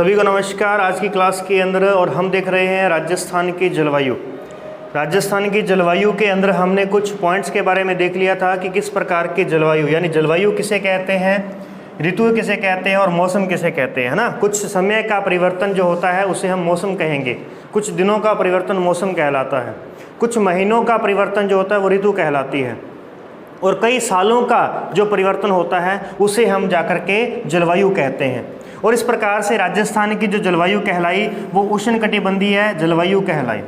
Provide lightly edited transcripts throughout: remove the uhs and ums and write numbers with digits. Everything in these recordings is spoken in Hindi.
सभी को नमस्कार। आज की क्लास के अंदर और हम देख रहे हैं राजस्थान की जलवायु। राजस्थान की जलवायु के अंदर हमने कुछ पॉइंट्स के बारे में देख लिया था कि किस प्रकार की जलवायु, यानी जलवायु किसे कहते हैं, ऋतु किसे कहते हैं और मौसम किसे कहते हैं, है ना। कुछ समय का परिवर्तन जो होता है उसे हम मौसम कहेंगे, कुछ दिनों का परिवर्तन मौसम कहलाता है, कुछ महीनों का परिवर्तन जो होता है वो ऋतु कहलाती है, और कई सालों का जो परिवर्तन होता है उसे हम जाकर के जलवायु कहते हैं। और इस प्रकार से राजस्थान की जो जलवायु कहलाई वो उष्णकटिबंधीय जलवायु कहलाई।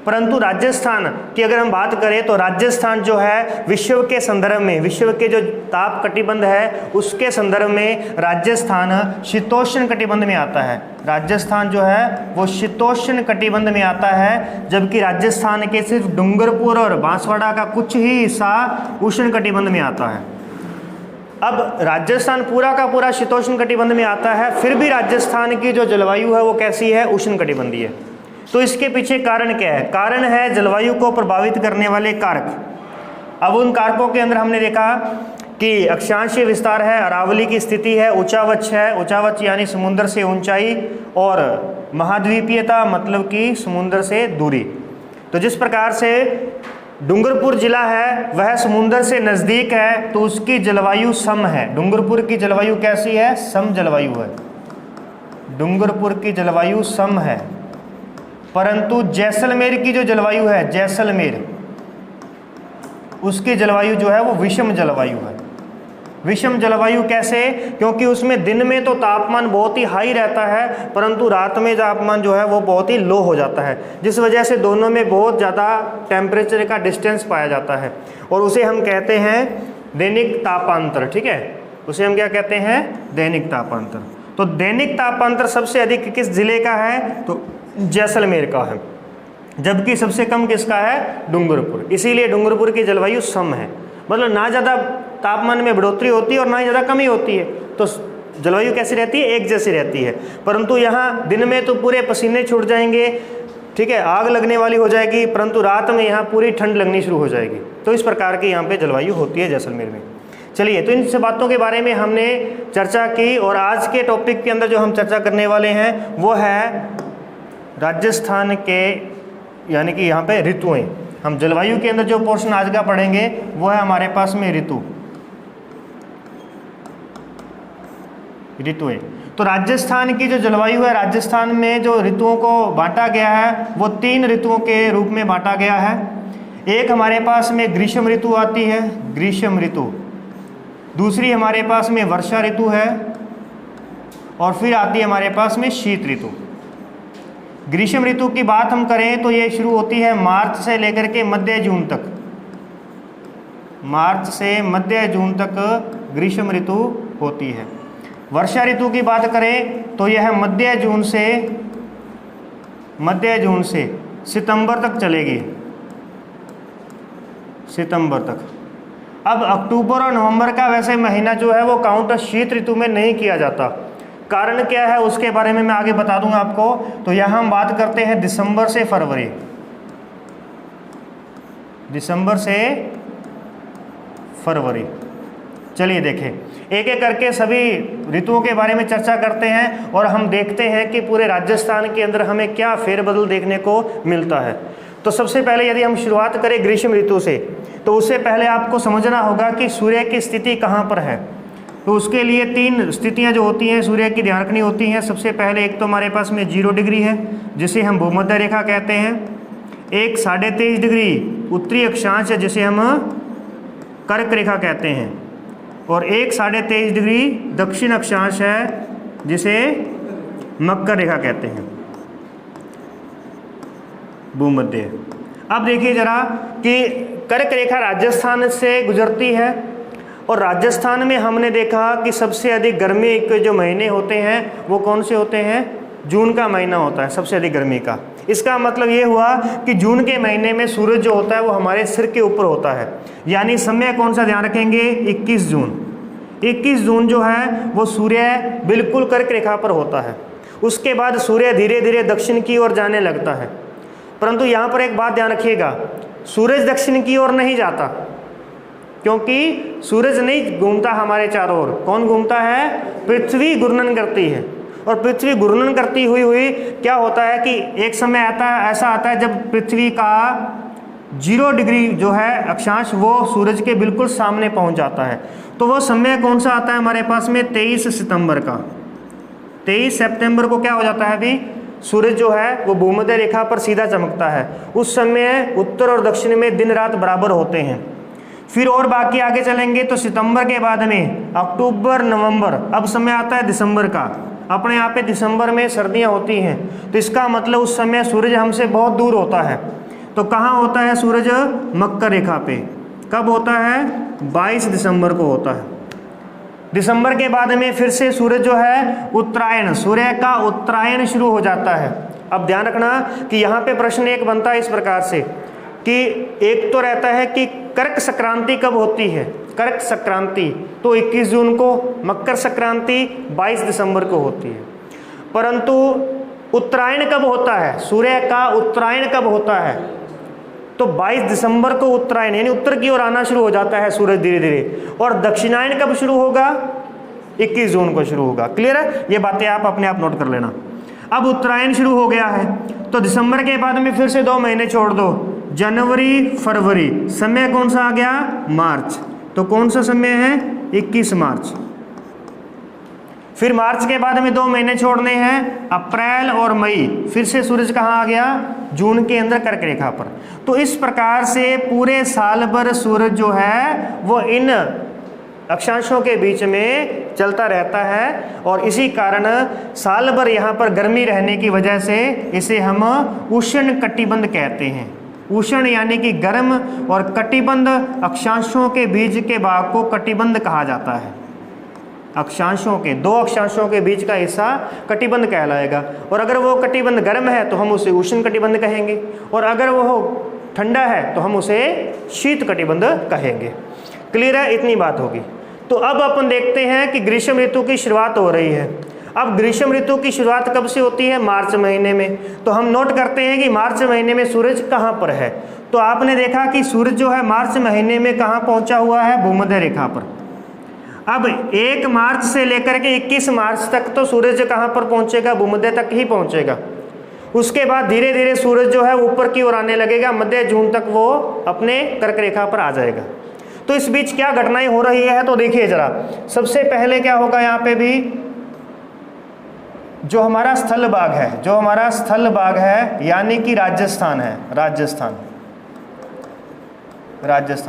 परंतु राजस्थान की अगर हम बात करें तो राजस्थान जो है विश्व के संदर्भ में, विश्व के जो ताप कटिबंध है उसके संदर्भ में राजस्थान शीतोष्ण कटिबंध में आता है। राजस्थान जो है वो शीतोष्ण कटिबंध में आता है, जबकि राजस्थान के सिर्फ डूंगरपुर और बांसवाड़ा का कुछ ही हिस्सा उष्ण कटिबंध में आता है। अब राजस्थान पूरा का पूरा शीतोष्ण कटिबंध में आता है, फिर भी राजस्थान की जो जलवायु है वो कैसी है, उष्ण कटिबंधीय है। तो इसके पीछे कारण क्या है? कारण है जलवायु को प्रभावित करने वाले कारक। अब उन कारकों के अंदर हमने देखा कि अक्षांशीय विस्तार है, अरावली की स्थिति है, ऊंचावच है, ऊंचावच यानी समुद्र से ऊंचाई, और महाद्वीपीयता मतलब कि समुद्र से दूरी। तो जिस प्रकार से डूंगरपुर जिला है वह समुद्र से नज़दीक है तो उसकी जलवायु सम है। डूंगरपुर की जलवायु कैसी है? सम जलवायु है। डूंगरपुर की जलवायु सम है। परंतु जैसलमेर की जो जलवायु है, जैसलमेर, उसकी जलवायु जो है वो विषम जलवायु है। विषम जलवायु कैसे? क्योंकि उसमें दिन में तो तापमान बहुत ही हाई रहता है, परंतु रात में तापमान जो है वो बहुत ही लो हो जाता है, जिस वजह से दोनों में बहुत ज़्यादा टेम्परेचर का डिस्टेंस पाया जाता है, और उसे हम कहते हैं दैनिक तापांतर। ठीक है, उसे हम क्या कहते हैं? दैनिक तापांतर। तो दैनिक तापांतर सबसे अधिक किस जिले का है? तो जैसलमेर का है, जबकि सबसे कम किसका है? डूंगरपुर। इसीलिए डूंगरपुर की जलवायु सम है, मतलब ना ज़्यादा तापमान में बढ़ोतरी होती है और ना ही ज़्यादा कमी होती है, तो जलवायु कैसी रहती है? एक जैसी रहती है। परंतु यहाँ दिन में तो पूरे पसीने छूट जाएंगे, ठीक है, आग लगने वाली हो जाएगी, परंतु रात में यहाँ पूरी ठंड लगनी शुरू हो जाएगी। तो इस प्रकार की यहाँ पे जलवायु होती है जैसलमेर में। चलिए, तो इन सब बातों के बारे में हमने चर्चा की, और आज के टॉपिक के अंदर जो हम चर्चा करने वाले हैं वो है राजस्थान के, यानी कि यहाँ पे ऋतुएँ। हम जलवायु के अंदर जो पोर्शन आज का पढ़ेंगे वो है हमारे पास में ऋतुएं। तो राजस्थान की जो जलवायु है, राजस्थान में जो ऋतुओं को बांटा गया है वो 3 ऋतुओं के रूप में बांटा गया है। एक हमारे पास में ग्रीष्म ऋतु आती है, ग्रीष्म ऋतु। दूसरी हमारे पास में वर्षा ऋतु है, और फिर आती है हमारे पास में शीत ऋतु। ग्रीष्म ऋतु की बात हम करें तो ये शुरू होती है मार्च से लेकर के मध्य जून तक। मार्च से मध्य जून तक ग्रीष्म ऋतु होती है। वर्षा ऋतु की बात करें तो यह मध्य जून से सितंबर तक चलेगी, सितंबर तक। अब अक्टूबर और नवंबर का वैसे महीना जो है वो काउंट शीत ऋतु में नहीं किया जाता। कारण क्या है उसके बारे में मैं आगे बता दूंगा आपको। तो यहाँ हम बात करते हैं दिसंबर से फरवरी, दिसंबर से फरवरी। चलिए देखें, एक एक करके सभी ऋतुओं के बारे में चर्चा करते हैं, और हम देखते हैं कि पूरे राजस्थान के अंदर हमें क्या फेरबदल देखने को मिलता है। तो सबसे पहले यदि हम शुरुआत करें ग्रीष्म ऋतु से, तो उससे पहले आपको समझना होगा कि सूर्य की स्थिति कहाँ पर है। तो उसके लिए 3 स्थितियां जो होती हैं सूर्य की ध्यान रखनी होती हैं। सबसे पहले एक तो हमारे पास में 0 डिग्री है, जिसे हम भूमध्य रेखा कहते हैं। एक 23.5 डिग्री उत्तरी अक्षांश है, जिसे हम कर्क रेखा कहते हैं, और एक 23.5 डिग्री दक्षिण अक्षांश है, जिसे मकर रेखा कहते हैं, भूमध्य। अब देखिए जरा कि कर्क रेखा राजस्थान से गुजरती है, और राजस्थान में हमने देखा कि सबसे अधिक गर्मी के जो महीने होते हैं वो कौन से होते हैं? जून का महीना होता है सबसे अधिक गर्मी का। इसका मतलब ये हुआ कि जून के महीने में सूरज जो होता है वो हमारे सिर के ऊपर होता है। यानी समय कौन सा ध्यान रखेंगे? 21 जून। 21 जून जो है वो सूर्य बिल्कुल कर्क रेखा पर होता है। उसके बाद सूर्य धीरे धीरे दक्षिण की ओर जाने लगता है, परंतु यहाँ पर एक बात ध्यान रखिएगा, सूरज दक्षिण की ओर नहीं जाता, क्योंकि सूरज नहीं घूमता हमारे चारों ओर। कौन घूमता है? पृथ्वी घूर्णन करती है। और पृथ्वी घूर्णन करती हुई हुई क्या होता है कि एक समय ऐसा आता है जब पृथ्वी का 0 डिग्री जो है अक्षांश वो सूरज के बिल्कुल सामने पहुंच जाता है। तो वो समय कौन सा आता है हमारे पास में? 23 सितंबर का। 23 सितंबर को क्या हो जाता है अभी? सूरज जो है वो भूमध्य रेखा पर सीधा चमकता है। उस समय उत्तर और दक्षिण में दिन रात बराबर होते हैं। फिर और बाकी आगे चलेंगे तो सितंबर के बाद में अक्टूबर नवंबर, अब समय आता है दिसंबर का। अपने यहाँ पे दिसंबर में सर्दियाँ होती हैं, तो इसका मतलब उस समय सूरज हमसे बहुत दूर होता है। तो कहाँ होता है सूरज? मकर रेखा पे। कब होता है? 22 दिसंबर को होता है। दिसंबर के बाद में फिर से सूरज जो है उत्तरायण, सूर्य का उत्तरायण शुरू हो जाता है। अब ध्यान रखना कि यहाँ पे प्रश्न एक बनता है इस प्रकार से कि एक तो रहता है कि कर्क संक्रांति कब होती है? कर्क संक्रांति तो 21 जून को, मकर संक्रांति 22 दिसंबर को होती है। परंतु उत्तरायण कब होता है? सूर्य का उत्तरायण कब होता है? तो 22 दिसंबर को उत्तरायण यानी उत्तर की ओर आना शुरू हो जाता है सूरज धीरे धीरे। और दक्षिणायन कब शुरू होगा? 21 जून को शुरू होगा। क्लियर है? ये बातें आप अपने आप नोट कर लेना। अब उत्तरायण शुरू हो गया है तो दिसंबर के बाद में फिर से 2 महीने छोड़ दो, जनवरी फरवरी, समय कौन सा आ गया? मार्च। तो कौन सा समय है? 21 मार्च। फिर मार्च के बाद में 2 महीने छोड़ने हैं, अप्रैल और मई। फिर से सूरज कहाँ आ गया? जून के अंदर कर्क रेखा पर। तो इस प्रकार से पूरे साल भर सूरज जो है वो इन अक्षांशों के बीच में चलता रहता है। और इसी कारण साल भर यहाँ पर गर्मी रहने की वजह से इसे हम उष्ण कटिबंध कहते हैं। उष्ण यानी कि गर्म, और कटिबंध अक्षांशों के बीच के भाग को कटिबंध कहा जाता है। अक्षांशों के 2 अक्षांशों के बीच का हिस्सा कटिबंध कहलाएगा। और अगर वो कटिबंध गर्म है तो हम उसे उष्ण कटिबंध कहेंगे, और अगर वो ठंडा है तो हम उसे शीत कटिबंध कहेंगे। क्लियर है? इतनी बात होगी। तो अब अपन देखते हैं कि ग्रीष्म ऋतु की शुरुआत हो रही है। अब ग्रीष्म ऋतु की शुरुआत कब से होती है? मार्च महीने में। तो हम नोट करते हैं कि मार्च महीने में सूरज कहाँ पर है। तो आपने देखा कि सूरज जो है मार्च महीने में कहाँ पहुँचा हुआ है? भूमध्य रेखा पर। अब 1 मार्च से लेकर के 21 मार्च तक तो सूरज कहाँ पर पहुँचेगा? भूमध्य तक ही पहुँचेगा। उसके बाद धीरे धीरे सूरज जो है ऊपर की ओर आने लगेगा, मध्य जून तक वो अपने कर्क रेखा पर आ जाएगा। तो इस बीच क्या घटनाएं हो रही है? तो देखिए जरा, सबसे पहले क्या होगा यहाँ पे भी, जो हमारा स्थल भाग है, जो हमारा स्थल भाग है यानी कि राजस्थान है, राजस्थान।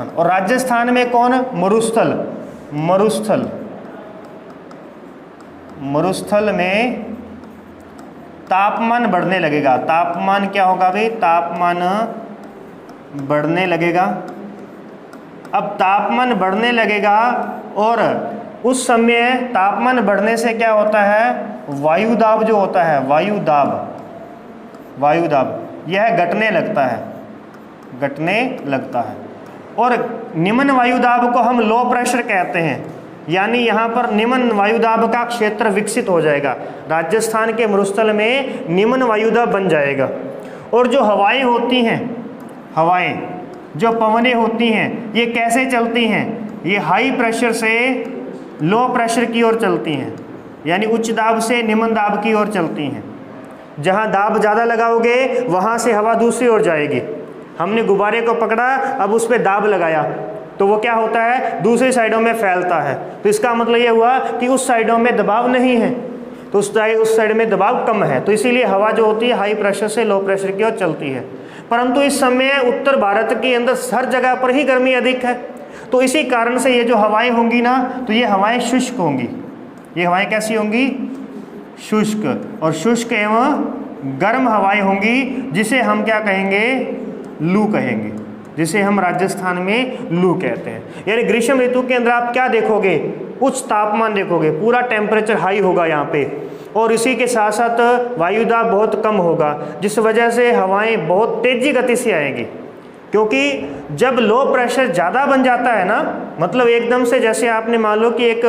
और राजस्थान में कौन? मरुस्थल। मरुस्थल में तापमान बढ़ने लगेगा। तापमान क्या होगा भाई? तापमान बढ़ने लगेगा। अब तापमान बढ़ने लगेगा और उस समय तापमान बढ़ने से क्या होता है? वायुदाब जो होता है, वायुदाब यह घटने लगता है। और निम्न वायुदाब को हम लो प्रेशर कहते हैं, यानी यहाँ पर निम्न वायुदाब का क्षेत्र विकसित हो जाएगा। राजस्थान के मरुस्थल में निम्न वायुदाब बन जाएगा। और जो हवाएं होती हैं, जो पवनें होती हैं, ये कैसे चलती हैं? ये हाई प्रेशर से लो प्रेशर की ओर चलती हैं, यानी उच्च दाब से निम्न दाब की ओर चलती हैं। जहाँ दाब ज़्यादा लगाओगे वहाँ से हवा दूसरी ओर जाएगी। हमने गुब्बारे को पकड़ा, अब उस पर दाब लगाया तो वो क्या होता है? दूसरी साइडों में फैलता है। तो इसका मतलब ये हुआ कि उस साइडों में दबाव नहीं है, तो उस साइड में दबाव कम है। तो इसीलिए हवा जो होती है हाई प्रेशर से लो प्रेशर की ओर चलती है। परंतु इस समय उत्तर भारत के अंदर हर जगह पर ही गर्मी अधिक है, तो इसी कारण से ये जो हवाएं होंगी ना, तो ये हवाएं शुष्क होंगी। ये हवाएं कैसी होंगी? शुष्क। और शुष्क एवं गर्म हवाएं होंगी, जिसे हम क्या कहेंगे? लू कहेंगे, जिसे हम राजस्थान में लू कहते हैं। यानी ग्रीष्म ऋतु के अंदर आप क्या देखोगे? उच्च तापमान देखोगे, पूरा टेम्परेचर हाई होगा यहाँ पे, और इसी के साथ साथ वायुदाब बहुत कम होगा, जिस वजह से हवाएं बहुत तेजी गति से आएंगी। क्योंकि जब लो प्रेशर ज़्यादा बन जाता है ना, मतलब एकदम से, जैसे आपने मान लो कि एक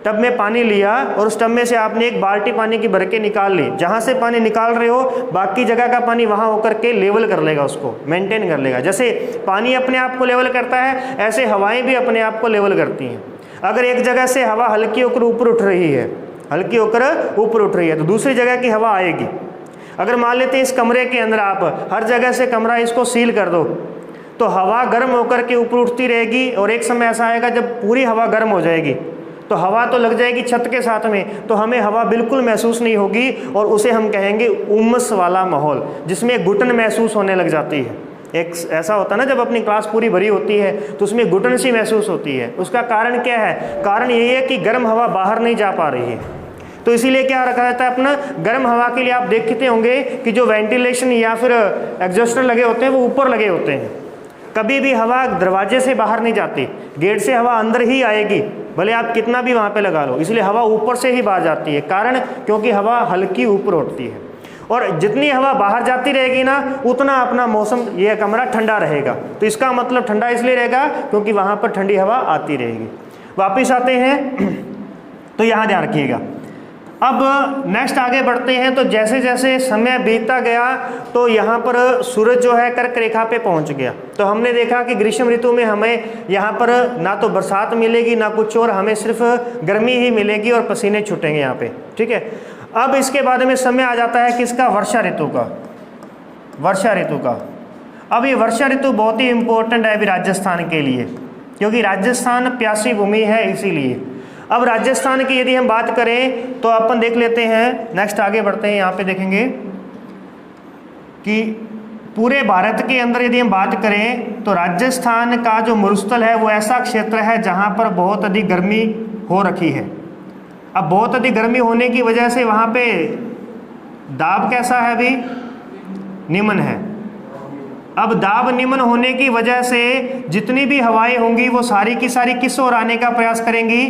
टब में पानी लिया और उस टब में से आपने एक बाल्टी पानी की भर के निकाल ली, जहाँ से पानी निकाल रहे हो बाकी जगह का पानी वहाँ होकर के लेवल कर लेगा, उसको मेंटेन कर लेगा। जैसे पानी अपने आप को लेवल करता है, ऐसे हवाएं भी अपने आप को लेवल करती हैं। अगर एक जगह से हवा हल्की होकर ऊपर उठ रही है हल्की होकर ऊपर उठ रही है तो दूसरी जगह की हवा आएगी। अगर मान लेते हैं इस कमरे के अंदर आप हर जगह से कमरा इसको सील कर दो तो हवा गर्म होकर के ऊपर उठती रहेगी, और एक समय ऐसा आएगा जब पूरी हवा गर्म हो जाएगी तो हवा तो लग जाएगी छत के साथ में, तो हमें हवा बिल्कुल महसूस नहीं होगी, और उसे हम कहेंगे उमस वाला माहौल, जिसमें घुटन महसूस होने लग जाती है। एक ऐसा होता है ना, जब अपनी क्लास पूरी भरी होती है तो उसमें घुटन सी महसूस होती है। उसका कारण क्या है? कारण यही है कि गर्म हवा बाहर नहीं जा पा रही है। तो इसीलिए क्या रखा रहता है अपना, गर्म हवा के लिए आप देखते होंगे कि जो वेंटिलेशन या फिर एग्जॉस्टर लगे होते हैं वो ऊपर लगे होते हैं। कभी भी हवा दरवाजे से बाहर नहीं जाती, गेट से हवा अंदर ही आएगी, भले आप कितना भी वहाँ पे लगा लो, इसलिए हवा ऊपर से ही बाहर जाती है। कारण क्योंकि हवा हल्की ऊपर उठती है, और जितनी हवा बाहर जाती रहेगी ना उतना अपना मौसम, यह कमरा ठंडा रहेगा। तो इसका मतलब ठंडा इसलिए रहेगा क्योंकि वहाँ पर ठंडी हवा आती रहेगी। वापिस आते हैं तो यहाँ ध्यान रखिएगा। अब नेक्स्ट आगे बढ़ते हैं तो जैसे जैसे समय बीतता गया तो यहाँ पर सूरज जो है कर्क रेखा पे पहुँच गया। तो हमने देखा कि ग्रीष्म ऋतु में हमें यहाँ पर ना तो बरसात मिलेगी ना कुछ और, हमें सिर्फ गर्मी ही मिलेगी और पसीने छूटेंगे यहाँ पे, ठीक है। अब इसके बाद में समय आ जाता है किसका? वर्षा ऋतु का। वर्षा ऋतु का, अब ये वर्षा ऋतु बहुत ही इम्पोर्टेंट है अभी राजस्थान के लिए, क्योंकि राजस्थान प्यासी भूमि है इसीलिए। अब राजस्थान की यदि हम बात करें तो अपन देख लेते हैं, नेक्स्ट आगे बढ़ते हैं। यहाँ पे देखेंगे कि पूरे भारत के अंदर यदि हम बात करें तो राजस्थान का जो मरुस्थल है वो ऐसा क्षेत्र है जहाँ पर बहुत अधिक गर्मी हो रखी है। अब बहुत अधिक गर्मी होने की वजह से वहाँ पे दाब कैसा है? अभी निम्न है। अब दाब निम्न होने की वजह से जितनी भी हवाएं होंगी वो सारी की सारी किस ओर आने का प्रयास करेंगी?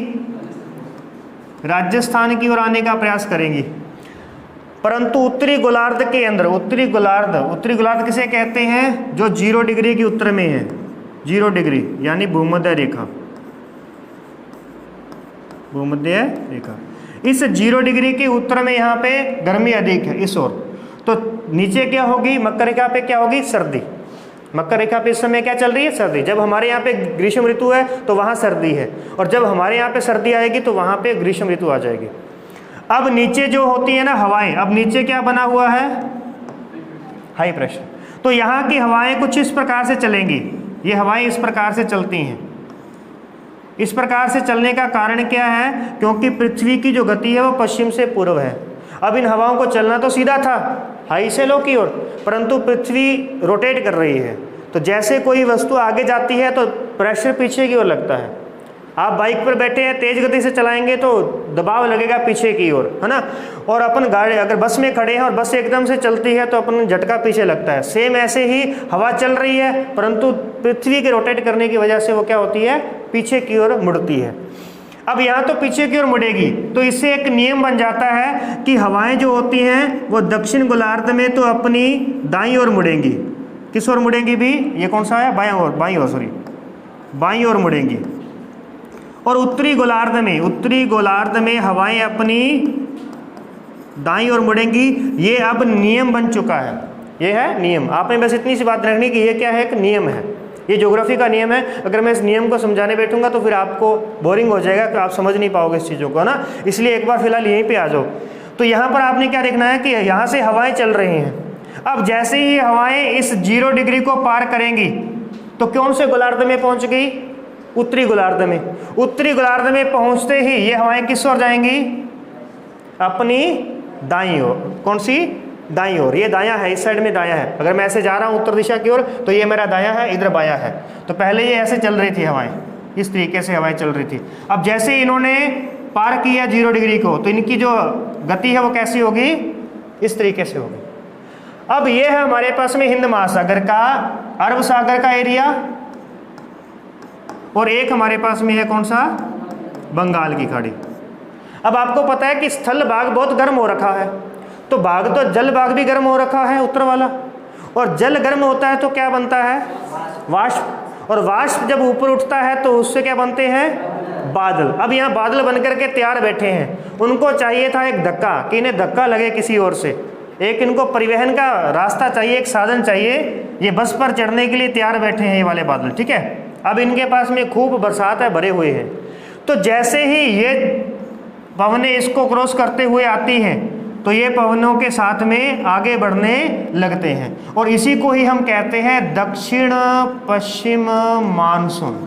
राजस्थान की ओर आने का प्रयास करेंगी। परंतु उत्तरी गोलार्ध के अंदर, उत्तरी गोलार्ध किसे कहते हैं? जो 0 डिग्री की उत्तर में है, 0 डिग्री यानी भूमध्य रेखा, भूमध्य रेखा। इस 0 डिग्री के उत्तर में यहाँ पे गर्मी अधिक है इस ओर, तो नीचे क्या होगी? मकर रेखा पे क्या होगी? सर्दी। मकर रेखा पे इस समय क्या चल रही है? सर्दी। जब हमारे यहाँ पे ग्रीष्म ऋतु है तो वहाँ सर्दी है, और जब हमारे यहाँ पे सर्दी आएगी तो वहाँ पे ग्रीष्म ऋतु आ जाएगी। अब नीचे जो होती है ना हवाएं, अब नीचे क्या बना हुआ है? High pressure. तो यहाँ की हवाएं कुछ इस प्रकार से चलेंगी, ये हवाएं इस प्रकार से चलती हैं। इस प्रकार से चलने का कारण क्या है? क्योंकि पृथ्वी की जो गति है वो पश्चिम से पूर्व है। अब इन हवाओं को चलना तो सीधा था हाई से लो की ओर, परंतु पृथ्वी रोटेट कर रही है, तो जैसे कोई वस्तु आगे जाती है तो प्रेशर पीछे की ओर लगता है। आप बाइक पर बैठे हैं, तेज गति से चलाएंगे तो दबाव लगेगा पीछे की ओर, है ना। और अपन गाड़ी अगर बस में खड़े हैं और बस एकदम से चलती है तो अपन झटका पीछे लगता है। सेम ऐसे ही हवा चल रही है, परंतु पृथ्वी के रोटेट करने की वजह से वो क्या होती है? पीछे की ओर मुड़ती है। अब यहाँ तो पीछे की ओर मुड़ेगी, तो इससे एक नियम बन जाता है कि हवाएं जो होती हैं वो दक्षिण गोलार्ध में तो अपनी दाईं ओर मुड़ेंगी। किस ओर मुड़ेंगी भी? ये कौन सा है? बाईं ओर, बाईं ओर मुड़ेंगी। और उत्तरी गोलार्ध में हवाएं अपनी दाईं ओर मुड़ेंगी। ये अब नियम बन चुका है, ये है नियम। आपने बस इतनी सी बात रखनी कि ये क्या है? एक नियम है, ये ज्योग्राफी का नियम है। अगर मैं इस नियम को समझाने बैठूंगा तो फिर आपको बोरिंग हो जाएगा, तो आप समझ नहीं पाओगे इस चीज़ों को ना, इसलिए एक बार फिलहाल यहीं पे आ जाओ। तो यहाँ पर आपने क्या देखना है कि यहाँ से हवाएं चल रही हैं। अब जैसे ही हवाएं इस 0 डिग्री को पार करेंगी तो कौन से गोलार्ध में पहुँच गई? उत्तरी गोलार्ध में। उत्तरी गोलार्ध में पहुँचते ही ये हवाएं किस ओर जाएंगी? अपनी दाईं ओर। कौन सी? दाईं ओर। ये दायां है, इस साइड में दायां है। अगर मैं ऐसे जा रहा हूँ उत्तर दिशा की ओर तो ये मेरा दायां है, इधर बायां है। तो पहले ये ऐसे चल रही थी हवाएं, इस तरीके से हवाएं चल रही थी। अब जैसे इन्होंने पार किया 0 डिग्री को तो इनकी जो गति है वो कैसी होगी? इस तरीके से होगी। अब ये है हमारे पास में हिंद महासागर का, अरब सागर का एरिया, और एक हमारे पास में है कौन सा? बंगाल की खाड़ी। अब आपको पता है कि स्थल भाग बहुत गर्म हो रखा है, तो भाग तो जल भाग भी गर्म हो रखा है उत्तर वाला, और जल गर्म होता है तो क्या बनता है? वाष्प। और वाष्प जब ऊपर उठता है तो उससे क्या बनते हैं? बादल। अब यहाँ बादल बनकर के तैयार बैठे हैं, उनको चाहिए था एक धक्का, कि इन्हें धक्का लगे किसी ओर से, एक इनको परिवहन का रास्ता चाहिए, एक साधन चाहिए। ये बस पर चढ़ने के लिए तैयार बैठे हैं ये वाले बादल, ठीक है। अब इनके पास में खूब बरसात है, भरे हुए हैं। तो जैसे ही ये पवनें इसको क्रॉस करते हुए आती हैं तो ये पवनों के साथ में आगे बढ़ने लगते हैं और इसी को ही हम कहते हैं दक्षिण पश्चिम मानसून।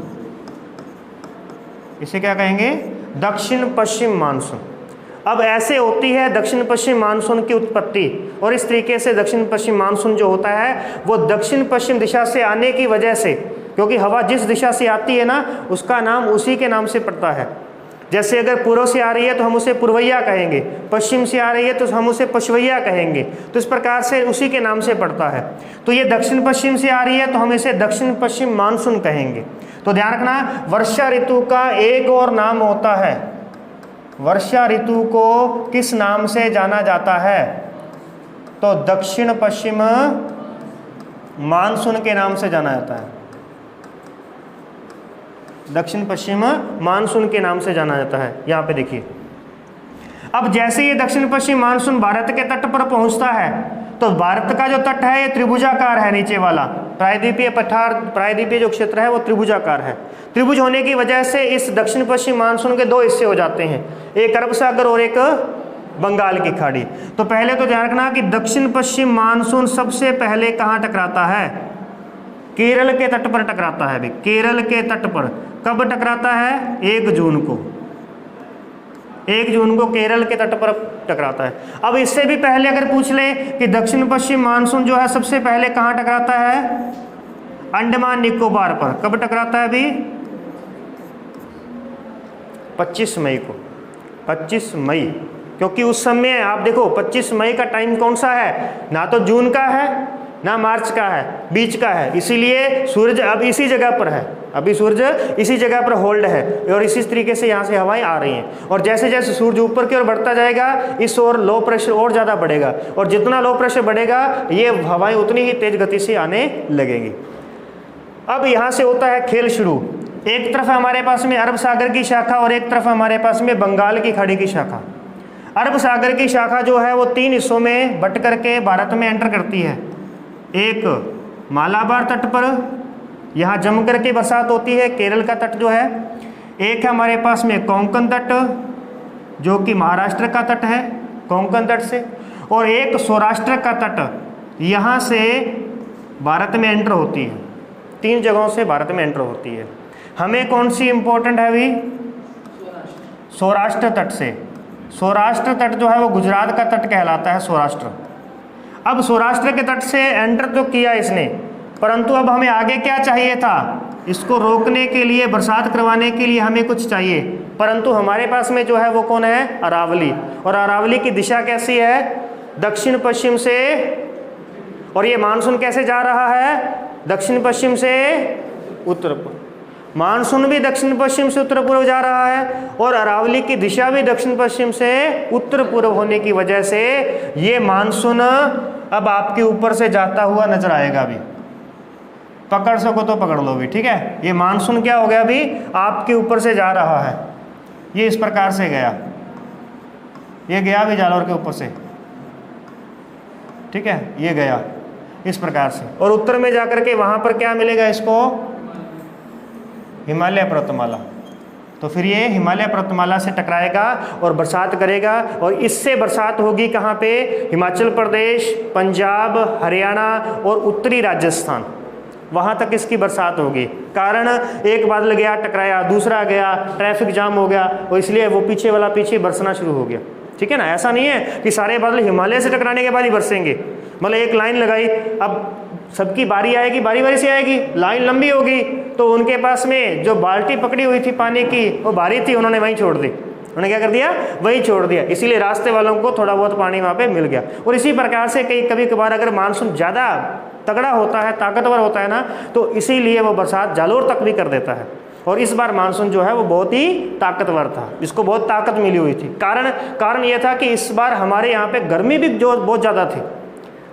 इसे क्या कहेंगे? दक्षिण पश्चिम मानसून। अब ऐसे होती है दक्षिण पश्चिम मानसून की उत्पत्ति, और इस तरीके से दक्षिण पश्चिम मानसून जो होता है वो दक्षिण पश्चिम दिशा से आने की वजह से, क्योंकि हवा जिस दिशा से आती है ना उसका नाम उसी के नाम से पड़ता है। जैसे अगर पूर्व से आ रही है तो हम उसे पूर्वैया कहेंगे, पश्चिम से आ रही है तो हम उसे पश्वैया कहेंगे, तो इस प्रकार से उसी के नाम से पड़ता है। तो ये दक्षिण पश्चिम से आ रही है तो हम इसे दक्षिण पश्चिम मानसून कहेंगे। तो ध्यान रखना, वर्षा ऋतु का एक और नाम होता है, वर्षा ऋतु को किस नाम से जाना जाता है? तो दक्षिण पश्चिम मानसून के नाम से जाना जाता है, दक्षिण पश्चिम मानसून के नाम से जाना जाता है। यहाँ पे देखिए, अब जैसे ये दक्षिण पश्चिम मानसून भारत के तट पर पहुंचता है तो भारत का जो तट है ये त्रिभुजाकार है, नीचे वाला प्रायद्वीपीय पठार, प्रायद्वीपीय जो क्षेत्र है वो त्रिभुजाकार है। त्रिभुज होने की वजह से इस दक्षिण पश्चिम मानसून के दो हिस्से हो जाते हैं, एक अरब सागर और एक बंगाल की खाड़ी। तो पहले तो ध्यान रखना कि दक्षिण पश्चिम मानसून सबसे पहले कहाँ टकराता है? केरल के तट पर टकराता है। केरल के तट पर कब टकराता है? 1 जून को, 1 जून को केरल के तट पर टकराता है। अब इससे भी पहले अगर पूछ ले कि दक्षिण पश्चिम मानसून जो है सबसे पहले कहाँ टकराता है? अंडमान निकोबार पर। कब टकराता है अभी? 25 मई को, 25 मई, क्योंकि उस समय आप देखो 25 मई का टाइम कौन सा है? ना तो जून का है ना मार्च का है, बीच का है, इसीलिए सूरज अब इसी जगह पर है, अभी सूरज इसी जगह पर होल्ड है और इसी तरीके से यहाँ से हवाएं आ रही हैं। और जैसे जैसे सूरज ऊपर की ओर बढ़ता जाएगा इस ओर लो प्रेशर और ज़्यादा बढ़ेगा, और जितना लो प्रेशर बढ़ेगा ये हवाएं उतनी ही तेज गति से आने लगेंगी। अब यहाँ से होता है खेल शुरू। एक तरफ हमारे पास में अरब सागर की शाखा और एक तरफ हमारे पास में बंगाल की खाड़ी की शाखा। अरब सागर की शाखा जो है वो 3 हिस्सों में बट करके भारत में एंटर करती है। एक मालाबार तट पर, यहाँ जम करके बरसात होती है, केरल का तट जो है। एक है हमारे पास में कोंकण तट जो कि महाराष्ट्र का तट है, कोंकण तट से, और एक सौराष्ट्र का तट यहाँ से भारत में एंटर होती है। 3 जगहों से भारत में एंटर होती है। हमें कौन सी इंपॉर्टेंट है अभी? सौराष्ट्र तट से। सौराष्ट्र तट जो है वो गुजरात का तट कहलाता है, सौराष्ट्र। अब सौराष्ट्र के तट से एंटर तो किया इसने, परंतु अब हमें आगे क्या चाहिए था? इसको रोकने के लिए, बरसात करवाने के लिए हमें कुछ चाहिए, परंतु हमारे पास में जो है वो कौन है? अरावली। और अरावली की दिशा कैसी है? दक्षिण पश्चिम से। और ये मानसून कैसे जा रहा है? दक्षिण पश्चिम से उत्तर पूर्व। मानसून भी दक्षिण पश्चिम से उत्तर पूर्व जा रहा है और अरावली की दिशा भी दक्षिण पश्चिम से उत्तर पूर्व होने की वजह से ये मानसून अब आपके ऊपर से जाता हुआ नजर आएगा। अभी पकड़ सको तो पकड़ लो भी, ठीक है। ये मानसून क्या हो गया? अभी आपके ऊपर से जा रहा है। ये इस प्रकार से गया, ये गया भी जालौर के ऊपर से, ठीक है, ये गया इस प्रकार से। और उत्तर में जाकर के वहां पर क्या मिलेगा इसको? हिमालय पर्वतमाला। तो फिर ये हिमालय पर्वतमाला से टकराएगा और बरसात करेगा, और इससे बरसात होगी कहाँ पे? हिमाचल प्रदेश, पंजाब, हरियाणा और उत्तरी राजस्थान, वहाँ तक इसकी बरसात होगी। कारण एक बादल गया टकराया, दूसरा गया, ट्रैफिक जाम हो गया, और इसलिए वो पीछे वाला पीछे बरसना शुरू हो गया, ठीक है ना। ऐसा नहीं है कि सारे बादल हिमालय से टकराने के बाद ही बरसेंगे। मतलब एक लाइन लगाई, अब सबकी बारी आएगी, बारी बारी से आएगी, लाइन लंबी होगी, तो उनके पास में जो बाल्टी पकड़ी हुई थी पानी की वो भारी थी, उन्होंने वहीं छोड़ दी। उन्होंने क्या कर दिया? वहीं छोड़ दिया। इसीलिए रास्ते वालों को थोड़ा बहुत पानी वहाँ पे मिल गया। और इसी प्रकार से कभी कभार अगर मानसून ज़्यादा तगड़ा होता है, ताकतवर होता है ना, तो इसीलिए वो बरसात जालोर तक भी कर देता है। और इस बार मानसून जो है वो बहुत ही ताकतवर था, इसको बहुत ताकत मिली हुई थी। कारण ये था कि इस बार हमारे यहाँ पे गर्मी भी जो बहुत ज़्यादा थी,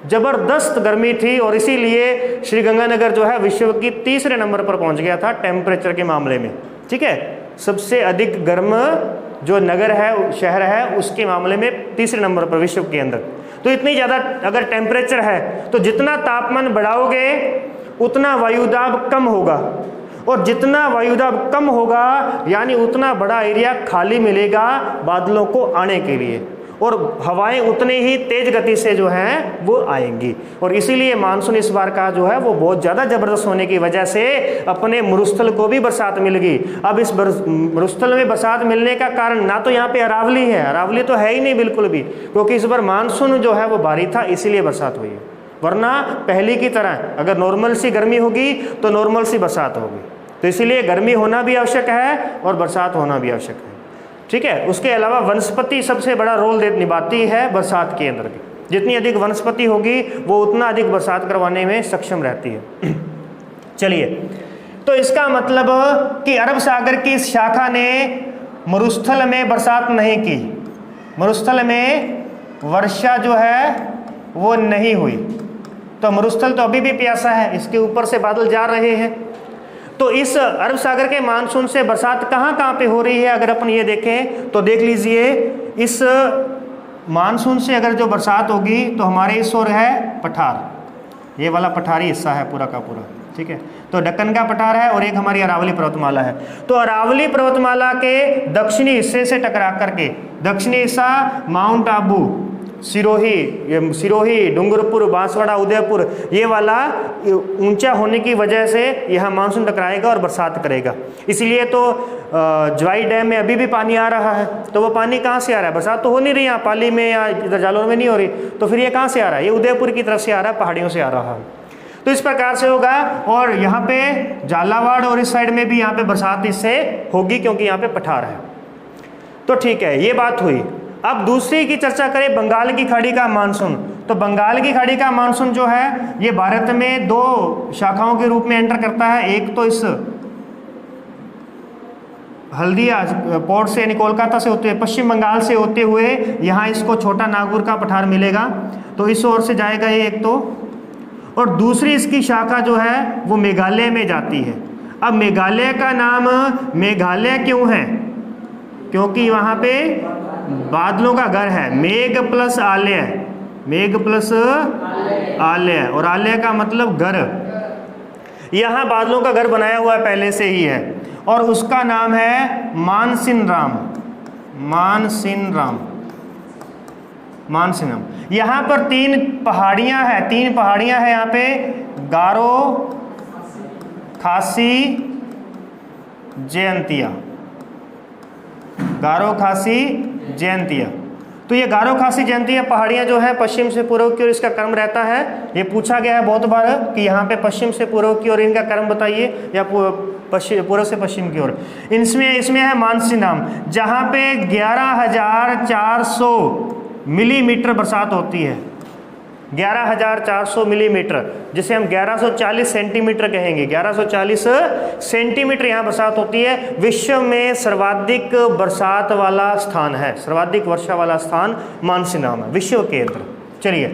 जबरदस्त गर्मी थी, और इसीलिए श्रीगंगानगर जो है विश्व की 3रे नंबर पर पहुंच गया था टेम्परेचर के मामले में, ठीक है। सबसे अधिक गर्म जो नगर है, शहर है, उसके मामले में 3रे नंबर पर विश्व के अंदर। तो इतनी ज़्यादा अगर टेम्परेचर है तो जितना तापमान बढ़ाओगे उतना वायुदाब कम होगा, और जितना वायुदाब कम होगा यानी उतना बड़ा एरिया खाली मिलेगा बादलों को आने के लिए, और हवाएं उतने ही तेज गति से जो हैं वो आएंगी। और इसीलिए मानसून इस बार का जो है वो बहुत ज़्यादा ज़बरदस्त होने की वजह से अपने मरुस्थल को भी बरसात मिल गई। अब इस मरुस्थल में बरसात मिलने का कारण ना तो यहाँ पे अरावली है, अरावली तो है ही नहीं बिल्कुल भी, क्योंकि इस बार मानसून जो है वो भारी था इसीलिए बरसात हुई है। वरना पहले की तरह अगर नॉर्मल सी गर्मी होगी तो नॉर्मल सी बरसात होगी। तो इसीलिए गर्मी होना भी आवश्यक है और बरसात होना भी आवश्यक है, ठीक है। उसके अलावा वनस्पति सबसे बड़ा रोल निभाती है बरसात के अंदर भी। जितनी अधिक वनस्पति होगी वो उतना अधिक बरसात करवाने में सक्षम रहती है। चलिए, तो इसका मतलब कि अरब सागर की इस शाखा ने मरुस्थल में बरसात नहीं की, मरुस्थल में वर्षा जो है वो नहीं हुई। तो मरुस्थल तो अभी भी प्यासा है, इसके ऊपर से बादल जा रहे हैं। तो इस अरब सागर के मानसून से बरसात कहाँ कहाँ पे हो रही है अगर अपन ये देखें तो देख लीजिए, इस मानसून से अगर जो बरसात होगी तो हमारे इस ओर है पठार, ये वाला पठारी हिस्सा है पूरा का पूरा, ठीक है। तो दक्कन का पठार है और एक हमारी अरावली पर्वतमाला है। तो अरावली पर्वतमाला के दक्षिणी हिस्से से टकरा करके, दक्षिणी हिस्सा माउंट आबू, सिरोही, डूंगरपुर, बांसवाड़ा, उदयपुर, ये वाला ऊंचा होने की वजह से यहाँ मानसून टकराएगा और बरसात करेगा। इसलिए तो जवाई डैम में अभी भी पानी आ रहा है। तो वो पानी कहाँ से आ रहा है? बरसात तो हो नहीं रही यहाँ पाली में या इधर जालौर में नहीं हो रही, तो फिर ये कहाँ से आ रहा है? ये उदयपुर की तरफ से आ रहा है, पहाड़ियों से आ रहा है। तो इस प्रकार से होगा। और यहाँ पे झालावाड़ और इस साइड में भी यहाँ पे बरसात इससे होगी क्योंकि यहाँ पे पठार है। तो ठीक है, ये बात हुई। अब दूसरी की चर्चा करें, बंगाल की खाड़ी का मानसून। तो बंगाल की खाड़ी का मानसून जो है ये भारत में दो शाखाओं के रूप में एंटर करता है। एक तो इस हल्दिया पोर्ट से यानी कोलकाता से होते हुए, पश्चिम बंगाल से होते हुए यहाँ इसको छोटा नागपुर का पठार मिलेगा, तो इस ओर से जाएगा ये एक तो। और दूसरी इसकी शाखा जो है वो मेघालय में जाती है। अब मेघालय का नाम मेघालय क्यों है? क्योंकि वहाँ पे बादलों का घर है, मेघ प्लस आलय, मेघ प्लस आलय, और आलय का मतलब घर। यहाँ बादलों का घर बनाया हुआ है पहले से ही है, और उसका नाम है मानसिनराम, मानसिनराम, मानसिनराम। यहाँ पर तीन पहाड़ियाँ हैं यहाँ पे, गारो, खासी, जयंतिया, गारो, खासी, जयंतिया। तो ये गारो, खासी, जयंतिया पहाड़ियाँ जो है पश्चिम से पूर्व की ओर इसका क्रम रहता है। ये पूछा गया है बहुत बार कि यहाँ पे पश्चिम से पूर्व की ओर इनका क्रम बताइए, या पूर्व से पश्चिम की ओर। इसमें है मानसिनराम, जहाँ पे 11,400 मिलीमीटर बरसात होती है। 11,400 मिलीमीटर, जिसे हम 1140 सेंटीमीटर कहेंगे। 1140 सेंटीमीटर यहाँ बरसात होती है। विश्व में सर्वाधिक बरसात वाला स्थान है, सर्वाधिक वर्षा वाला स्थान मानसिनराम है विश्व के अंदर। चलिए,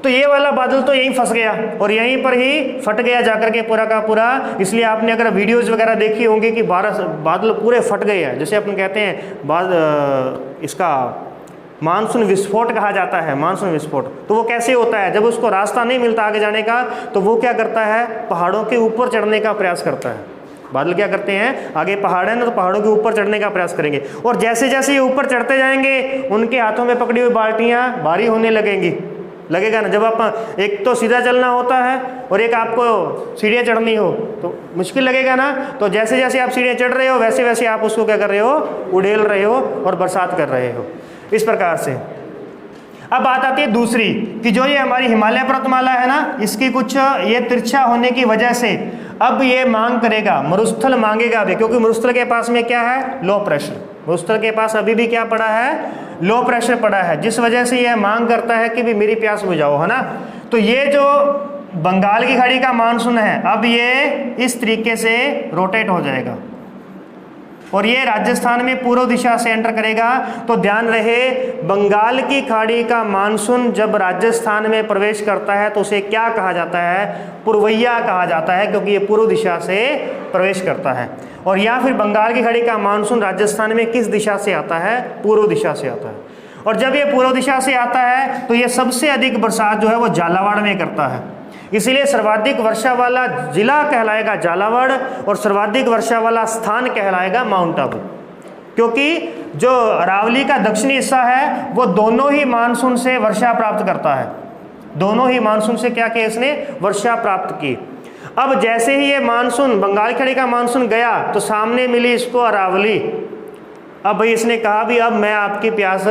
तो ये वाला बादल तो यहीं फंस गया और यहीं पर ही फट गया जाकर के पूरा का पूरा। इसलिए आपने अगर वीडियोज़ वगैरह देखी होंगी कि बादल पूरे फट गए हैं, जैसे अपन कहते हैं इसका मानसून विस्फोट कहा जाता है, मानसून विस्फोट। तो वो कैसे होता है? जब उसको रास्ता नहीं मिलता आगे जाने का तो वो क्या करता है, पहाड़ों के ऊपर चढ़ने का प्रयास करता है। बादल क्या करते हैं, आगे पहाड़ है ना, तो पहाड़ों के ऊपर चढ़ने का प्रयास करेंगे, और जैसे जैसे ये ऊपर चढ़ते जाएंगे उनके हाथों में पकड़ी हुई बाल्टियाँ भारी होने लगेगा ना। जब आप एक तो सीधा चलना होता है और एक आपको सीढ़ियाँ चढ़नी हो तो मुश्किल लगेगा ना। तो जैसे जैसे आप सीढ़ियाँ चढ़ रहे हो वैसे वैसे आप उसको क्या कर रहे हो, उड़ेल रहे हो और बरसात कर रहे हो, इस प्रकार से। अब बात आती है दूसरी कि जो ये हमारी हिमालय पर्वतमाला है ना, इसकी कुछ ये तिरछा होने की वजह से अब ये मांग करेगा, मरुस्थल मांगेगा अभी, क्योंकि मरुस्थल के पास में क्या है, लो प्रेशर। मरुस्थल के पास अभी भी क्या पड़ा है, लो प्रेशर पड़ा है, जिस वजह से यह मांग करता है कि भी मेरी प्यास बुझाओ, है ना। तो ये जो बंगाल की खाड़ी का मानसून है अब ये इस तरीके से रोटेट हो जाएगा और ये राजस्थान में पूर्व दिशा से एंटर करेगा। तो ध्यान रहे, बंगाल की खाड़ी का मानसून जब राजस्थान में प्रवेश करता है तो उसे क्या कहा जाता है, पूर्वैया कहा जाता है, क्योंकि ये पूर्व दिशा से प्रवेश करता है। और या फिर बंगाल की खाड़ी का मानसून राजस्थान में किस दिशा से आता है, पूर्व दिशा से आता है। और जब ये पूर्व दिशा से आता है तो ये सबसे अधिक बरसात जो है वो झालावाड़ में करता है। इसीलिए सर्वाधिक वर्षा वाला जिला कहलाएगा झालावाड़ और सर्वाधिक वर्षा वाला स्थान कहलाएगा माउंट आबू, क्योंकि जो अरावली का दक्षिणी हिस्सा है वो दोनों ही मानसून से वर्षा प्राप्त करता है, दोनों ही मानसून से क्या किया इसने, वर्षा प्राप्त की। अब जैसे ही ये मानसून बंगाल की खाड़ी का मानसून गया तो सामने मिली इसको अरावली। अब भाई इसने कहा भी अब मैं आपकी प्यास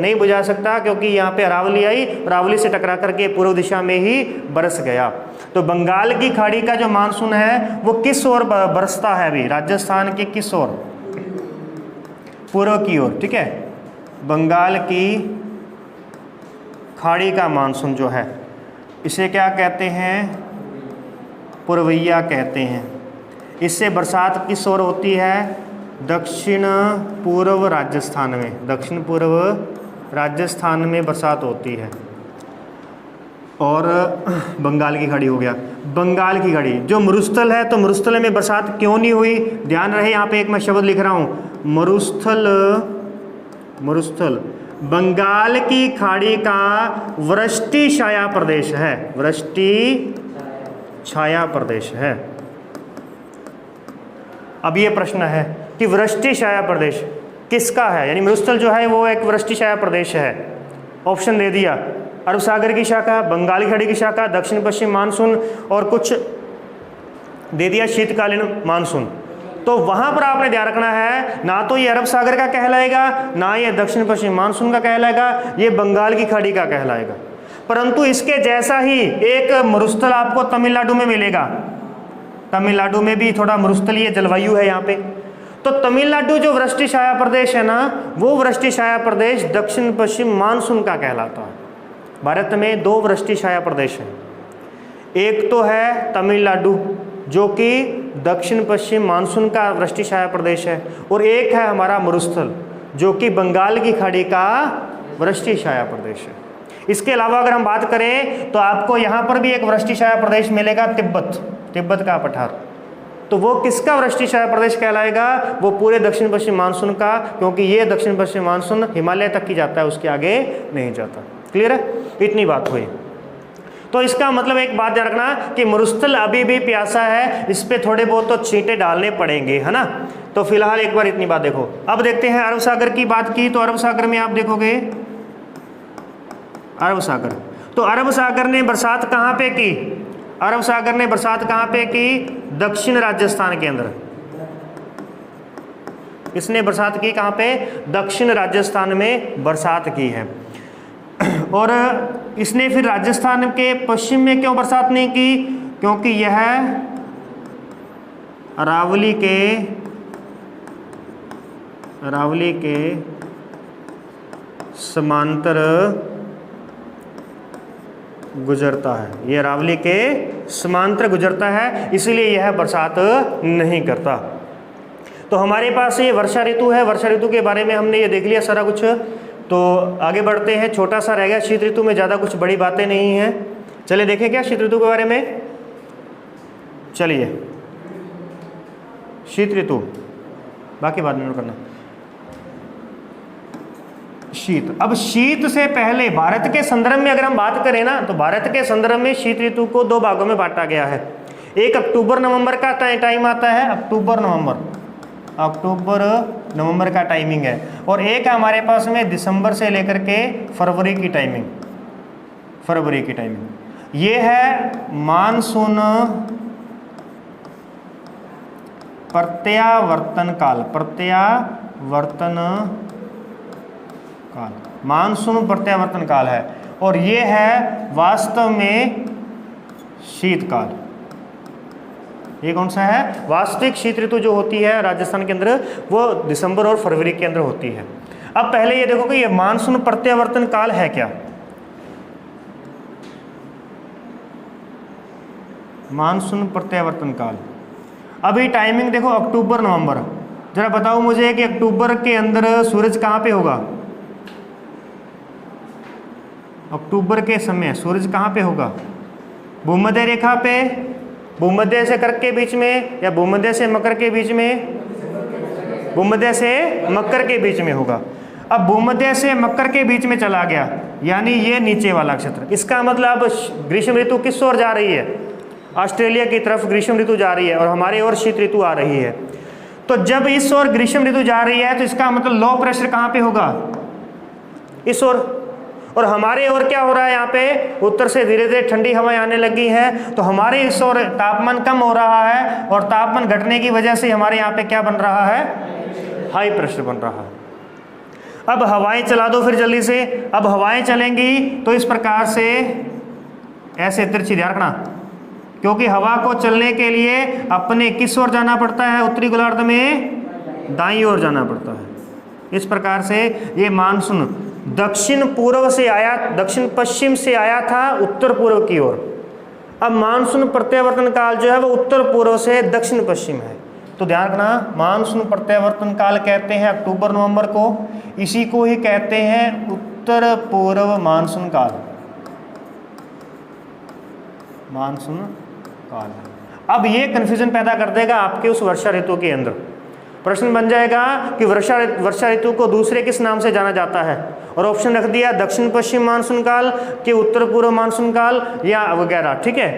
नहीं बुझा सकता, क्योंकि यहाँ पे अरावली आई, अरावली से टकरा करके पूर्व दिशा में ही बरस गया। तो बंगाल की खाड़ी का जो मानसून है वो किस ओर बरसता है अभी, राजस्थान के किस ओर, पूर्व की ओर, ठीक है। बंगाल की खाड़ी का मानसून जो है इसे क्या कहते हैं, पूर्वैया कहते हैं। इससे बरसात किस ओर होती है, दक्षिण पूर्व राजस्थान में, दक्षिण पूर्व राजस्थान में बरसात होती है। और बंगाल की खाड़ी हो गया, बंगाल की खाड़ी जो मरुस्थल है, तो मरुस्थल में बरसात क्यों नहीं हुई, ध्यान रहे यहाँ पे एक मैं शब्द लिख रहा हूँ, मरुस्थल, मरुस्थल बंगाल की खाड़ी का वृष्टि छाया प्रदेश है, वृष्टि छाया प्रदेश है। अब ये प्रश्न है कि वृष्टि छाया प्रदेश किसका है, यानी मरुस्थल जो है वो एक वृष्टि छाया प्रदेश है। ऑप्शन दे दिया, अरब सागर की शाखा, बंगाल की खाड़ी की शाखा, दक्षिण पश्चिम मानसून और कुछ दे दिया शीतकालीन मानसून। तो वहां पर आपने ध्यान रखना है, ना तो ये अरब सागर का कहलाएगा, ना ये दक्षिण पश्चिम मानसून का कहलाएगा, ये बंगाल की खाड़ी का कहलाएगा। परंतु इसके जैसा ही एक मरुस्थल आपको तमिलनाडु में मिलेगा, तमिलनाडु में भी थोड़ा मरुस्थलीय जलवायु है यहाँ पे। तो तमिलनाडु जो वृष्टि छाया प्रदेश है ना, वो वृष्टि छाया प्रदेश दक्षिण पश्चिम मानसून का कहलाता है। भारत में दो वृष्टि छाया प्रदेश हैं, एक तो है तमिलनाडु जो कि दक्षिण पश्चिम मानसून का वृष्टि छाया प्रदेश है, और एक है हमारा मरुस्थल जो कि बंगाल की खाड़ी का वृष्टि छाया प्रदेश है। इसके अलावा अगर हम बात करें तो आपको यहाँ पर भी एक वृष्टि छाया प्रदेश मिलेगा, तिब्बत, तिब्बत का पठार। तो वो किसका वृष्टि छाया प्रदेश कहलाएगा, वो पूरे दक्षिण पश्चिम मानसून का, क्योंकि ये दक्षिण पश्चिम मानसून हिमालय तक ही जाता है, उसके आगे नहीं जाता। क्लियर है, इतनी बात हुई। तो इसका मतलब एक बात ध्यान रखना कि मरुस्थल अभी भी प्यासा है, इस पे थोड़े बहुत तो छींटे डालने पड़ेंगे, है ना। तो फिलहाल एक बार इतनी बात देखो। अब देखते हैं अरब सागर की बात की, तो अरब सागर में आप देखोगे अरब सागर, तो अरब सागर ने बरसात कहाँ पे की, अरब सागर ने बरसात कहाँ पे की, दक्षिण राजस्थान के अंदर। इसने बरसात की कहाँ पे, दक्षिण राजस्थान में बरसात की है। और इसने फिर राजस्थान के पश्चिम में क्यों बरसात नहीं की, क्योंकि यह अरावली के समांतर गुजरता है, ये अरावली के समांतर गुजरता है, इसीलिए यह बरसात नहीं करता। तो हमारे पास ये वर्षा ऋतु है, वर्षा ऋतु के बारे में हमने ये देख लिया सारा कुछ। तो आगे बढ़ते हैं, छोटा सा रह गया शीत ऋतु में, ज़्यादा कुछ बड़ी बातें नहीं हैं। चलिए देखें क्या शीत ऋतु के बारे में। चलिए शीत ऋतु, बाकी बाद में करना। शीत, अब शीत से पहले भारत के संदर्भ में अगर हम बात करें ना, तो भारत के संदर्भ में शीत ऋतु को दो भागों में बांटा गया है। एक अक्टूबर नवंबर का टाइम आता है, अक्टूबर नवंबर का टाइमिंग है, और एक है हमारे पास में दिसंबर से लेकर के फरवरी की टाइमिंग, फरवरी की टाइमिंग। ये है मानसून प्रत्यावर्तन काल, प्रत्यावर्तन काल, मानसून प्रत्यावर्तन काल है, और ये है वास्तव में शीतकाल। ये कौन सा है, वास्तविक शीत ऋतु जो होती है राजस्थान के अंदर, वो दिसंबर और फरवरी के अंदर होती है। अब पहले ये देखो कि ये मानसून प्रत्यावर्तन काल है क्या, मानसून प्रत्यावर्तन काल। अभी टाइमिंग देखो अक्टूबर नवंबर, जरा बताओ मुझे कि अक्टूबर के अंदर सूरज कहाँ पे होगा, अक्टूबर के समय सूरज कहाँ पे होगा, भूमध्य रेखा पे, भूमध्य से कर्क के बीच में, या भूमध्य से मकर के बीच में, भूमध्य से मकर के बीच में होगा। अब भूमध्य से मकर के बीच में चला गया, यानी ये नीचे वाला क्षेत्र। इसका मतलब ग्रीष्म ऋतु किस ओर जा रही है? ऑस्ट्रेलिया की तरफ ग्रीष्म ऋतु जा रही है और हमारे ओर शीत ऋतु आ रही है। तो जब इस ओर ग्रीष्म ऋतु जा रही है तो इसका मतलब लो प्रेशर कहाँ पे होगा? इस ओर। और हमारे ओर क्या हो रहा है? यहाँ पे उत्तर से धीरे धीरे ठंडी हवाएं आने लगी हैं, तो हमारे इस ओर तापमान कम हो रहा है और तापमान घटने की वजह से हमारे यहाँ पे क्या बन रहा है? हाई प्रेशर बन रहा है। अब हवाएं चला दो फिर जल्दी से। अब हवाएं चलेंगी तो इस प्रकार से ऐसे तिरछी, ध्यान रखना, क्योंकि हवा को चलने के लिए अपने किस ओर जाना पड़ता है? उत्तरी गोलार्ध में दाईं ओर जाना पड़ता है। इस प्रकार से ये मानसून दक्षिण पूर्व से आया, दक्षिण पश्चिम से आया था उत्तर पूर्व की ओर। अब मानसून प्रत्यावर्तन काल जो है वो उत्तर पूर्व से दक्षिण पश्चिम है। तो ध्यान रखना, मानसून प्रत्यावर्तन काल कहते हैं अक्टूबर नवंबर को, इसी को ही कहते हैं उत्तर पूर्व मानसून काल, मानसून काल। अब ये कन्फ्यूजन पैदा कर देगा आपके उस वर्षा ऋतु के अंदर। प्रश्न बन जाएगा कि वर्षा ऋतु को दूसरे किस नाम से जाना जाता है, और ऑप्शन रख दिया दक्षिण पश्चिम मानसून काल कि उत्तर पूर्व मानसून काल या वगैरह। ठीक है,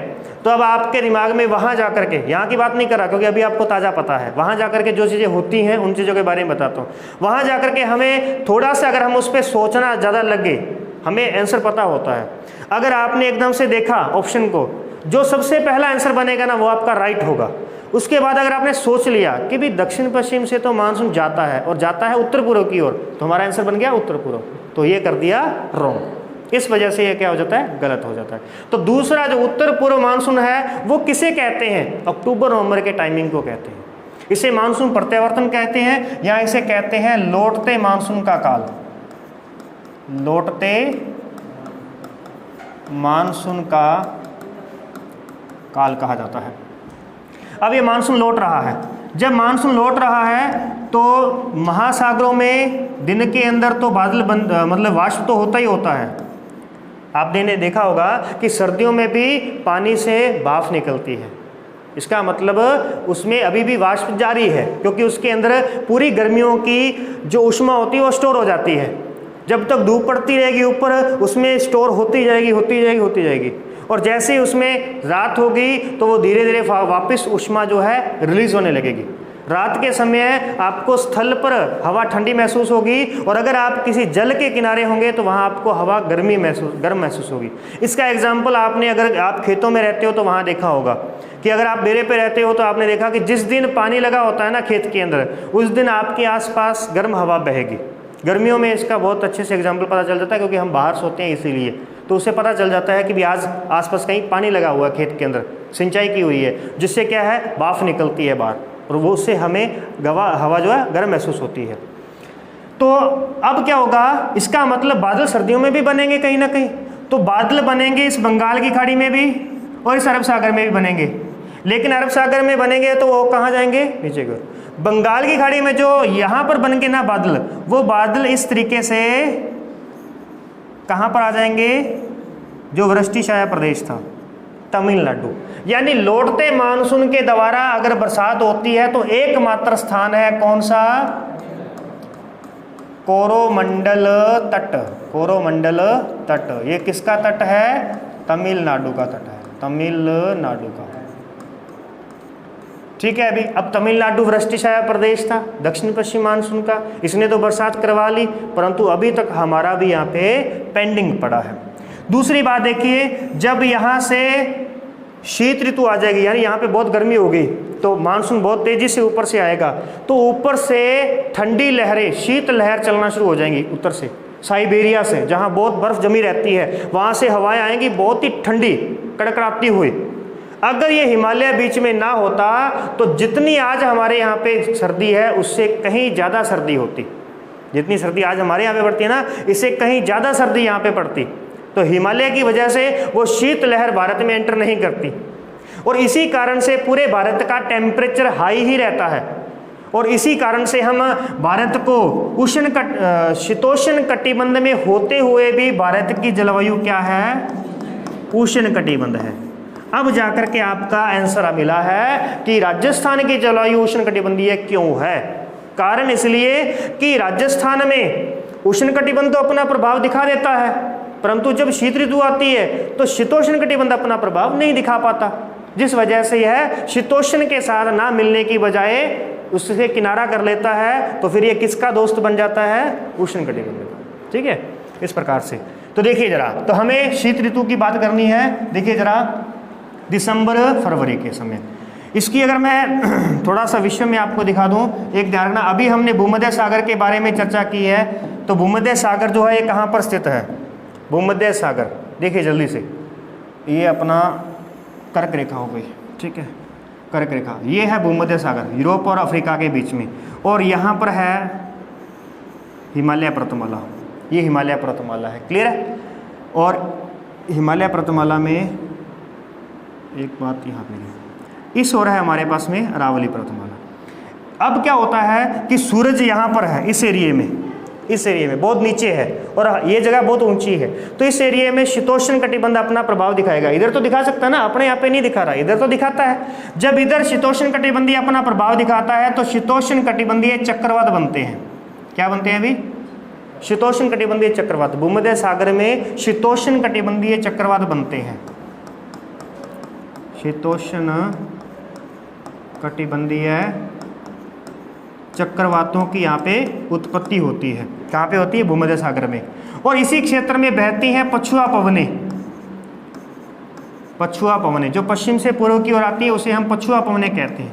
तो अब आपके दिमाग में वहां जाकर के, यहाँ की बात नहीं करा क्योंकि अभी आपको ताज़ा पता है, वहां जाकर के जो चीज़ें होती हैं उन चीज़ों के बारे में बताता हूँ। वहां जाकर के हमें थोड़ा सा अगर हम उस पर सोचना ज़्यादा लगे, हमें आंसर पता होता है। अगर आपने एकदम से देखा ऑप्शन को, जो सबसे पहला आंसर बनेगा ना वो आपका राइट होगा। उसके बाद अगर आपने सोच लिया कि भी दक्षिण पश्चिम से तो मानसून जाता है और जाता है उत्तर पूर्व की ओर, तो हमारा आंसर बन गया उत्तर पूर्व, तो ये कर दिया रॉन्ग। इस वजह से ये क्या हो जाता है? गलत हो जाता है। तो दूसरा जो उत्तर पूर्व मानसून है वो किसे कहते हैं? अक्टूबर नवंबर के टाइमिंग को कहते हैं। इसे मानसून प्रत्यावर्तन कहते हैं या इसे कहते हैं लौटते मानसून का काल, लौटते मानसून का काल कहा जाता है। अब ये मानसून लौट रहा है, जब मानसून लौट रहा है तो महासागरों में दिन के अंदर तो बादल मतलब वाष्प तो होता ही होता है। आपने देखा होगा कि सर्दियों में भी पानी से भाप निकलती है, इसका मतलब उसमें अभी भी वाष्प जारी है, क्योंकि उसके अंदर पूरी गर्मियों की जो ऊष्मा होती है वो स्टोर हो जाती है। जब तक धूप पड़ती रहेगी ऊपर, उसमें स्टोर होती जाएगी। और जैसे ही उसमें रात होगी तो वो धीरे धीरे वापस ऊष्मा जो है रिलीज होने लगेगी। रात के समय आपको स्थल पर हवा ठंडी महसूस होगी, और अगर आप किसी जल के किनारे होंगे तो वहाँ आपको हवा गर्म महसूस होगी। इसका एग्जाम्पल आपने, अगर आप खेतों में रहते हो तो वहाँ देखा होगा कि अगर आप डेरे पे रहते हो तो आपने देखा कि जिस दिन पानी लगा होता है ना खेत के अंदर, उस दिन आपके आसपास गर्म हवा बहेगी। गर्मियों में इसका बहुत अच्छे से एग्जाम्पल पता चल जाता है, क्योंकि हम बाहर सोते हैं इसीलिए, तो उससे पता चल जाता है कि भी आज आसपास कहीं पानी लगा हुआ है, खेत के अंदर सिंचाई की हुई है, जिससे क्या है भाप निकलती है बाहर, और वो उससे हमें हवा जो है गर्म महसूस होती है। तो अब क्या होगा, इसका मतलब बादल सर्दियों में भी बनेंगे कहीं ना कहीं। तो बादल बनेंगे इस बंगाल की खाड़ी में भी और इस अरब सागर में भी बनेंगे, लेकिन अरब सागर में बनेंगे तो वो कहाँ जाएंगे? नीचे की ओर। बंगाल की खाड़ी में जो यहाँ पर बन के ना बादल, वो बादल इस तरीके से कहाँ पर आ जाएंगे? जो वृष्टिछाया प्रदेश था, तमिलनाडु। यानी लौटते मानसून के द्वारा अगर बरसात होती है तो एकमात्र स्थान है कौन सा? कोरोमंडल तट। कोरोमंडल तट, ये किसका तट है? तमिलनाडु का तट है, तमिलनाडु का। ठीक है, अभी अब तमिलनाडु वृष्टिछाया प्रदेश था दक्षिण पश्चिम मानसून का, इसने तो बरसात करवा ली, परंतु अभी तक हमारा भी यहाँ पे पेंडिंग पड़ा है। दूसरी बात देखिए, जब यहाँ से शीत ऋतु आ जाएगी, यानी यहाँ पे बहुत गर्मी होगी, तो मानसून बहुत तेजी से ऊपर से आएगा, तो ऊपर से ठंडी लहरें, शीत लहर चलना शुरू हो जाएंगी। उत्तर से साइबेरिया से, जहाँ बहुत बर्फ जमी रहती है, वहाँ से हवाएं आएंगी बहुत ही ठंडी कड़कड़ाती हुई। अगर ये हिमालय बीच में ना होता तो जितनी आज हमारे यहाँ पे सर्दी है उससे कहीं ज़्यादा सर्दी होती। जितनी सर्दी आज हमारे यहाँ पे पड़ती है ना, इससे कहीं ज़्यादा सर्दी यहाँ पे पड़ती। तो हिमालय की वजह से वो शीत लहर भारत में एंटर नहीं करती, और इसी कारण से पूरे भारत का टेम्परेचर हाई ही रहता है। और इसी कारण से हम भारत को शीतोष्ण कटिबंध में होते हुए भी भारत की जलवायु क्या है? उष्ण कटिबंध है। अब जाकर के आपका आंसर मिला है कि राजस्थान की जलवायु उष्ण कटिबंधीय क्यों है। कारण इसलिए कि राजस्थान में उष्ण कटिबंध तो अपना प्रभाव दिखा देता है, परंतु जब शीत ऋतु आती है तो शीतोष्ण कटिबंध अपना प्रभाव नहीं दिखा पाता, जिस वजह से यह शीतोष्ण के साथ ना मिलने की बजाय उससे किनारा कर लेता है, तो फिर ये किसका दोस्त बन जाता है? उष्ण कटिबंध का। ठीक है, इस प्रकार से। तो देखिए जरा, तो हमें शीत ऋतु की बात करनी है। देखिए जरा, दिसंबर फरवरी के समय, इसकी अगर मैं थोड़ा सा विश्व में आपको दिखा दूं, एक ध्यान रखना, अभी हमने भूमध्य सागर के बारे में चर्चा की है, तो भूमध्य सागर जो है ये कहाँ पर स्थित है? भूमध्य सागर देखिए जल्दी से, ये अपना कर्क रेखा हो गई, ठीक है, कर्क रेखा, ये है भूमध्य सागर, यूरोप और अफ्रीका के बीच में, और यहाँ पर है हिमालय पर्वतमाला, ये हिमालय पर्वतमाला है, क्लियर है। और हिमालय पर्वतमाला में एक बात यहाँ पे, इस ओर है हमारे पास में अरावली पर्वतमाला। अब क्या होता है कि सूरज यहाँ पर है, इस एरिए में, इस एरिया में बहुत नीचे है और ये जगह बहुत ऊंची है, तो इस एरिया में शीतोष्ण कटिबंध अपना प्रभाव दिखाएगा। इधर तो दिखा सकता है ना, अपने यहाँ पे नहीं दिखा रहा, इधर तो दिखाता है। जब इधर शीतोष्ण कटिबंधीय अपना प्रभाव दिखाता है तो शीतोष्ण कटिबंधीय चक्रवात बनते हैं। क्या बनते हैं अभी? शीतोष्ण कटिबंधीय चक्रवात। भूमध्य सागर में शीतोष्ण कटिबंधीय चक्रवात बनते हैं, शीतोष्ण कटिबंधीय चक्रवातों की यहाँ पे उत्पत्ति होती है। कहाँ पे होती है? भूमध्य सागर में। और इसी क्षेत्र में बहती हैं पछुआ पवनें, पछुआ पवनें जो पश्चिम से पूर्व की ओर आती है उसे हम पछुआ पवनें कहते हैं,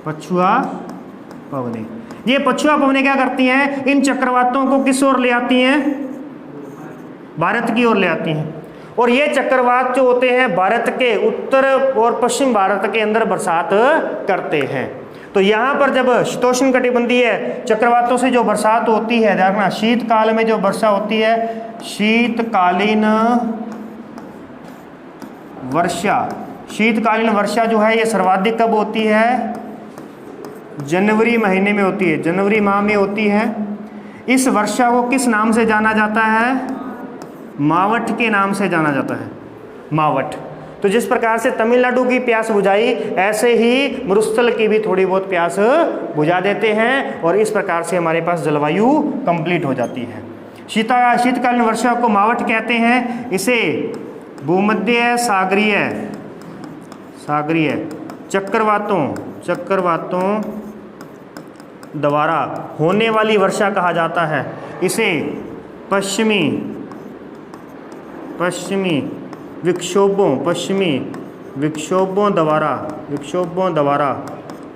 पछुआ पवनें। ये पछुआ पवनें क्या करती हैं? इन चक्रवातों को किस ओर ले आती हैं? भारत की ओर ले आती हैं। और ये चक्रवात जो होते हैं भारत के उत्तर और पश्चिम भारत के अंदर बरसात करते हैं। तो यहाँ पर जब शीतोष्ण कटिबंधीय चक्रवातों से जो बरसात होती है, देखना शीतकाल में जो वर्षा होती है, शीतकालीन वर्षा, शीतकालीन वर्षा जो है ये सर्वाधिक कब होती है? जनवरी महीने में होती है, जनवरी माह में होती है। इस वर्षा को किस नाम से जाना जाता है? मावठ के नाम से जाना जाता है, मावठ। तो जिस प्रकार से तमिलनाडु की प्यास बुझाई, ऐसे ही मरुस्थल की भी थोड़ी बहुत प्यास बुझा देते हैं और इस प्रकार से हमारे पास जलवायु कंप्लीट हो जाती है। शीतकालीन वर्षा को मावठ कहते हैं। इसे भूमध्य सागरीय चक्रवातों द्वारा होने वाली वर्षा कहा जाता है। इसे पश्चिमी विक्षोभों द्वारा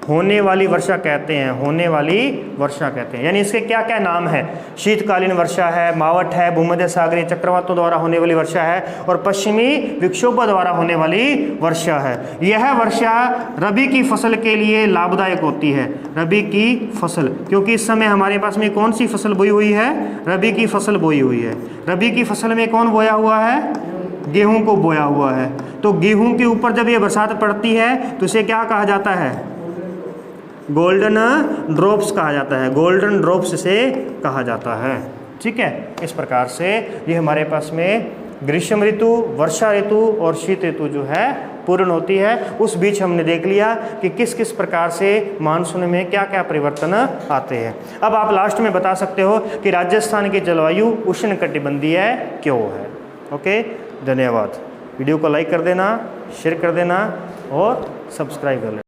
होने वाली वर्षा कहते हैं, होने वाली वर्षा कहते हैं। यानी इसके क्या क्या नाम है? शीतकालीन वर्षा है, मावठ है, भूमध्य सागरीय चक्रवातों द्वारा होने वाली वर्षा है और पश्चिमी विक्षोभों द्वारा होने वाली वर्षा है। यह वर्षा रबी की फसल के लिए लाभदायक होती है, रबी की फसल, क्योंकि इस समय हमारे पास में कौन सी फसल बोई हुई है? रबी की फसल बोई हुई है। रबी की फसल में कौन बोया हुआ है? गेहूं को बोया हुआ है। तो गेहूं के ऊपर जब ये बरसात पड़ती है तो इसे क्या कहा जाता है? गोल्डन ड्रॉप्स कहा जाता है, गोल्डन ड्रॉप्स से कहा जाता है। ठीक है, इस प्रकार से ये हमारे पास में ग्रीष्म ऋतु, वर्षा ऋतु और शीत ऋतु जो है पूर्ण होती है। उस बीच हमने देख लिया कि किस किस प्रकार से मानसून में क्या क्या परिवर्तन आते हैं। अब आप लास्ट में बता सकते हो कि राजस्थान की जलवायु उष्ण कटिबंधीय क्यों है। ओके, धन्यवाद। वीडियो को लाइक कर देना, शेयर कर देना और सब्सक्राइब कर लेना।